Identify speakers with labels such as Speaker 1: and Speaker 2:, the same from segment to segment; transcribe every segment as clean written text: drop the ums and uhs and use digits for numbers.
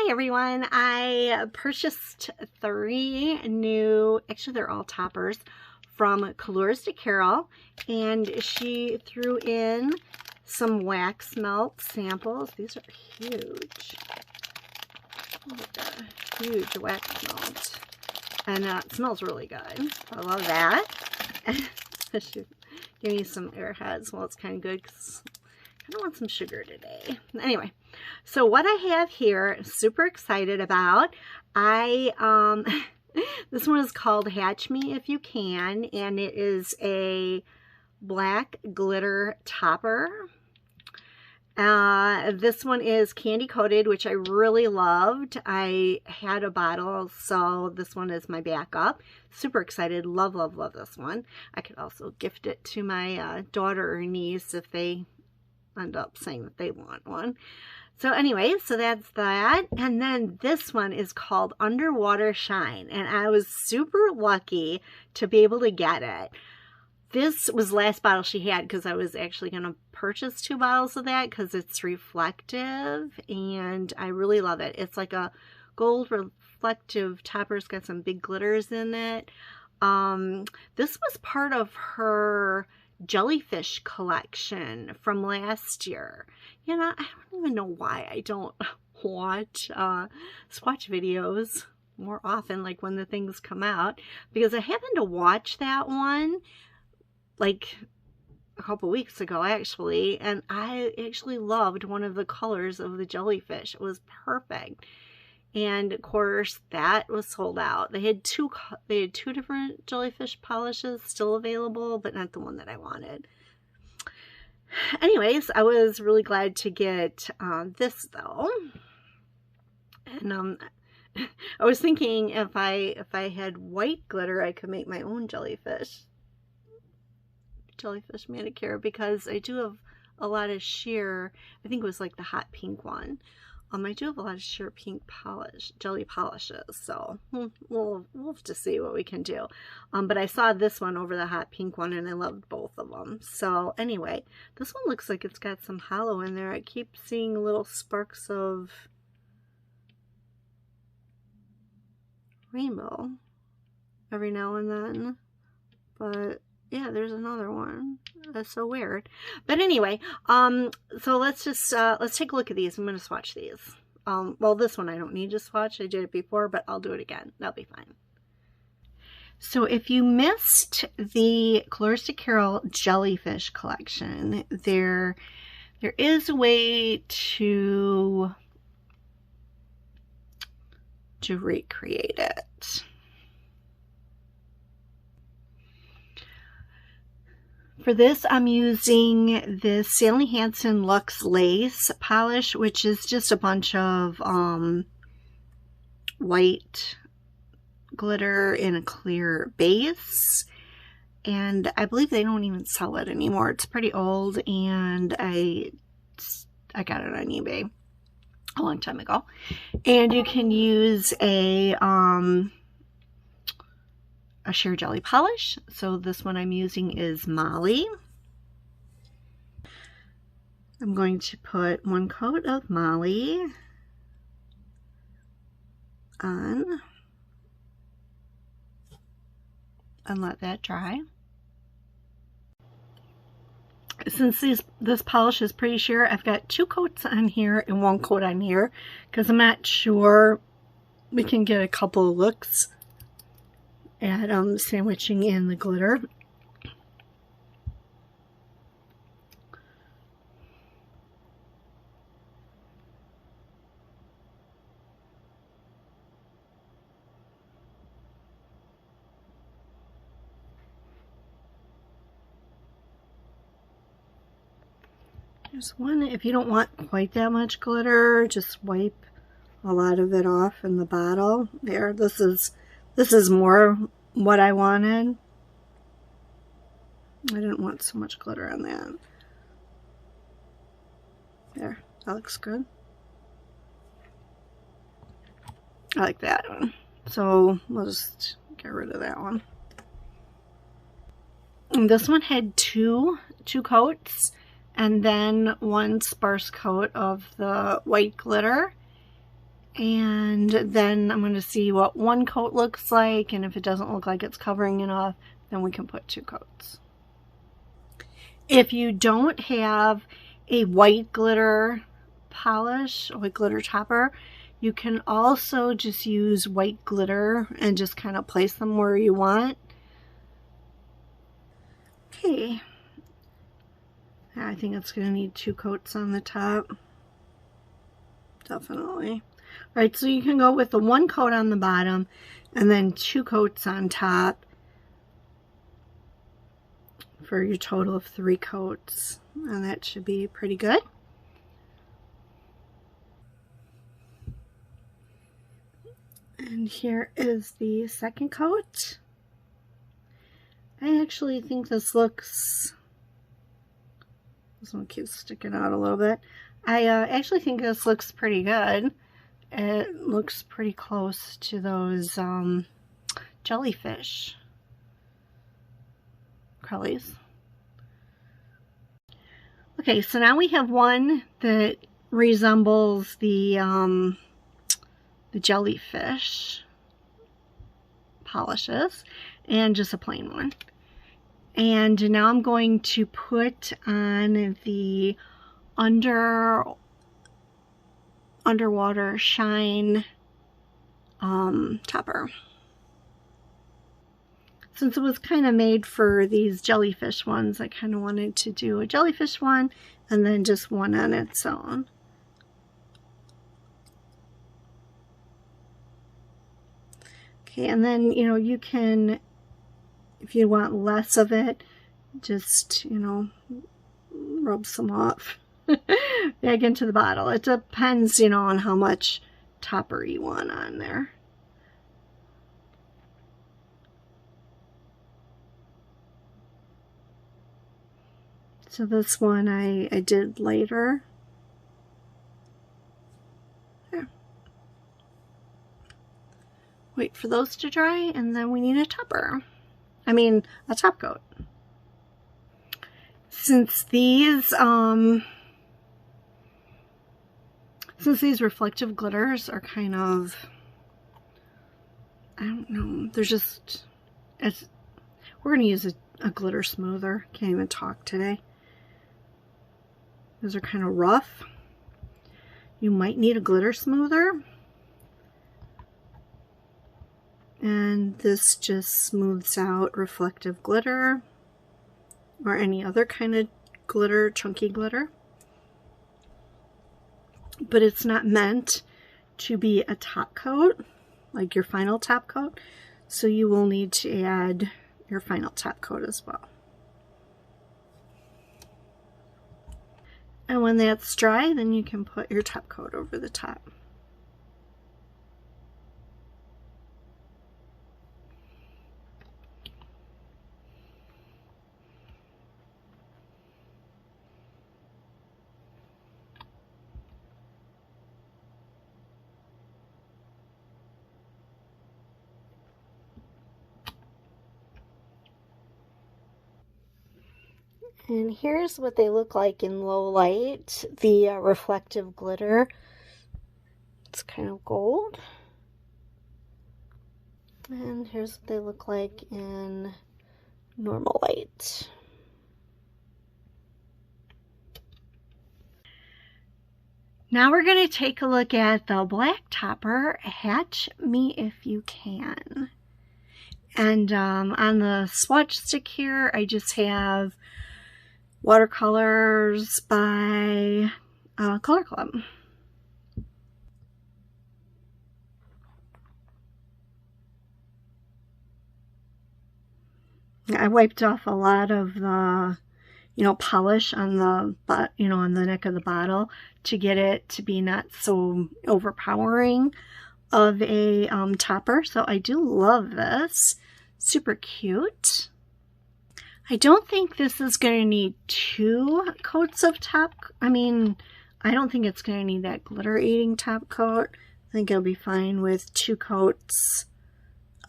Speaker 1: Hi everyone, I purchased 3 new, actually they're all toppers, from Couleurs de Carol, and she threw in some wax melt samples. These are huge. Look at that, huge wax melt. And it smells really good. I love that. She gave me some airheads. Well, it's kind of good because I want some sugar today. Anyway, so what I have here, super excited about. This one is called Hatch Me If You Can, and it is a black glitter topper. This one is candy coated, which I really loved. I had a bottle, so this one is my backup. Super excited. Love, love, love this one. I could also gift it to my daughter or niece if they end up saying that they want one. So anyway, so that's that. And then this one is called Underwater Shine, and I was super lucky to be able to get it. This was the last bottle she had because I was actually going to purchase 2 bottles of that because it's reflective and I really love it. It's like a gold reflective topper. It's got some big glitters in it. This was part of her jellyfish collection from last year. You know, I don't even know why I don't watch swatch videos more often, like when the things come out, because I happened to watch that one like a couple weeks ago actually, and I actually loved one of the colors of the jellyfish. It was perfect. And of course that was sold out. They had two different jellyfish polishes still available, but not the one that I wanted. Anyways, I was really glad to get this though. And I was thinking if I had white glitter, I could make my own jellyfish manicure, because I do have a lot of sheer, I think it was like the hot pink one. I do have a lot of sheer pink jelly polishes, so we'll have to see what we can do. But I saw this one over the hot pink one, and I loved both of them. So anyway, this one looks like it's got some hollow in there. I keep seeing little sparks of rainbow every now and then, but yeah, there's another one. That's so weird. But anyway, so let's just, let's take a look at these. I'm going to swatch these. Well, this one I don't need to swatch. I did it before, but I'll do it again. That'll be fine. So if you missed the Couleurs de Carol jellyfish collection, there is a way to recreate it. For this, I'm using this Stanley Hansen Luxe Lace polish, which is just a bunch of white glitter in a clear base. And I believe they don't even sell it anymore. It's pretty old, and I got it on eBay a long time ago. And you can use a sheer jelly polish. So this one I'm using is Molly. I'm going to put 1 coat of Molly on and let that dry. Since this polish is pretty sheer, I've got 2 coats on here and 1 coat on here because I'm not sure we can get a couple of looks at sandwiching in the glitter. There's one, if you don't want quite that much glitter, just wipe a lot of it off in the bottle. There, this is more what I wanted. I didn't want so much glitter on that. There, that looks good. I like that one. So we'll just get rid of that one. And this one had two coats, and then one sparse coat of the white glitter. And then I'm going to see what one coat looks like, and if it doesn't look like it's covering enough, then we can put 2 coats. If you don't have a white glitter polish, a white glitter topper, you can also just use white glitter and just kind of place them where you want. Okay, I think it's going to need 2 coats on the top. Definitely. All right, so you can go with the 1 coat on the bottom and then 2 coats on top for your total of 3 coats. And that should be pretty good. And here is the second coat. I actually think this one keeps sticking out a little bit. I actually think this looks pretty good. It looks pretty close to those jellyfish curlies. Okay, so now we have one that resembles the jellyfish polishes, and just a plain one. And now I'm going to put on the underwater shine topper. Since it was kind of made for these jellyfish ones, I kind of wanted to do a jellyfish one and then just one on its own. Okay, and then, you know, you can, if you want less of it, just, you know, rub some off back into the bottle. It depends, you know, on how much topper you want on there. So this one I did later. There. Wait for those to dry, and then we need a topper. I mean, a top coat. Since these reflective glitters are kind of, I don't know, they're just, we're going to use a glitter smoother. Can't even talk today. Those are kind of rough. You might need a glitter smoother. And this just smooths out reflective glitter or any other kind of glitter, chunky glitter. But it's not meant to be a top coat, like your final top coat. So you will need to add your final top coat as well. And when that's dry, then you can put your top coat over the top. And here's what they look like in low light, the reflective glitter. It's kind of gold. And here's what they look like in normal light. Now we're going to take a look at the black topper, Hatch Me If You Can. And on the swatch stick here, I just have watercolors by Color Club. I wiped off a lot of the, you know, polish on the, on the neck of the bottle to get it to be not so overpowering of a topper. So I do love this. Super cute. I don't think this is going to need 2 coats of top. I mean, I don't think it's going to need that glitter eating top coat. I think it'll be fine with 2 coats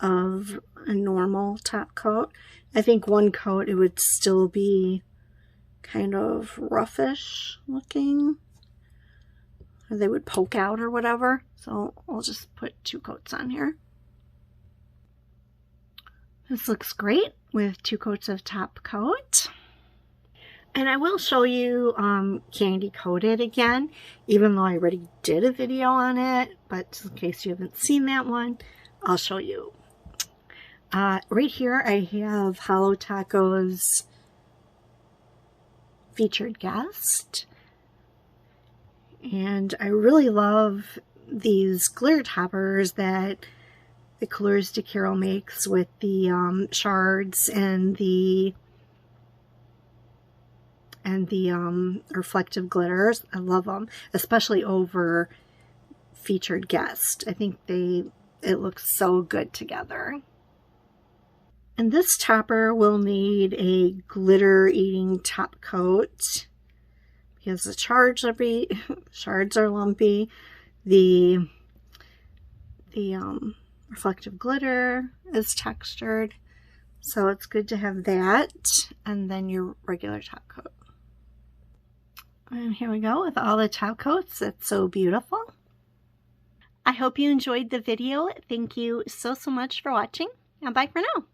Speaker 1: of a normal top coat. I think 1 coat, it would still be kind of roughish looking. or they would poke out or whatever. So I'll just put 2 coats on here. This looks great with 2 coats of top coat. And I will show you candy coated again, even though I already did a video on it, but just in case you haven't seen that one, I'll show you. Right here I have Hollow Taco's featured guest. And I really love these glitter toppers that the Couleurs de Carol makes with the shards and the reflective glitters. I love them, especially over featured guest. I think it looks so good together. And this topper will need a glitter eating top coat because the shards are lumpy. The reflective glitter is textured, so it's good to have that, and then your regular top coat. And here we go with all the top coats. It's so beautiful. I hope you enjoyed the video. Thank you so much for watching, and bye for now.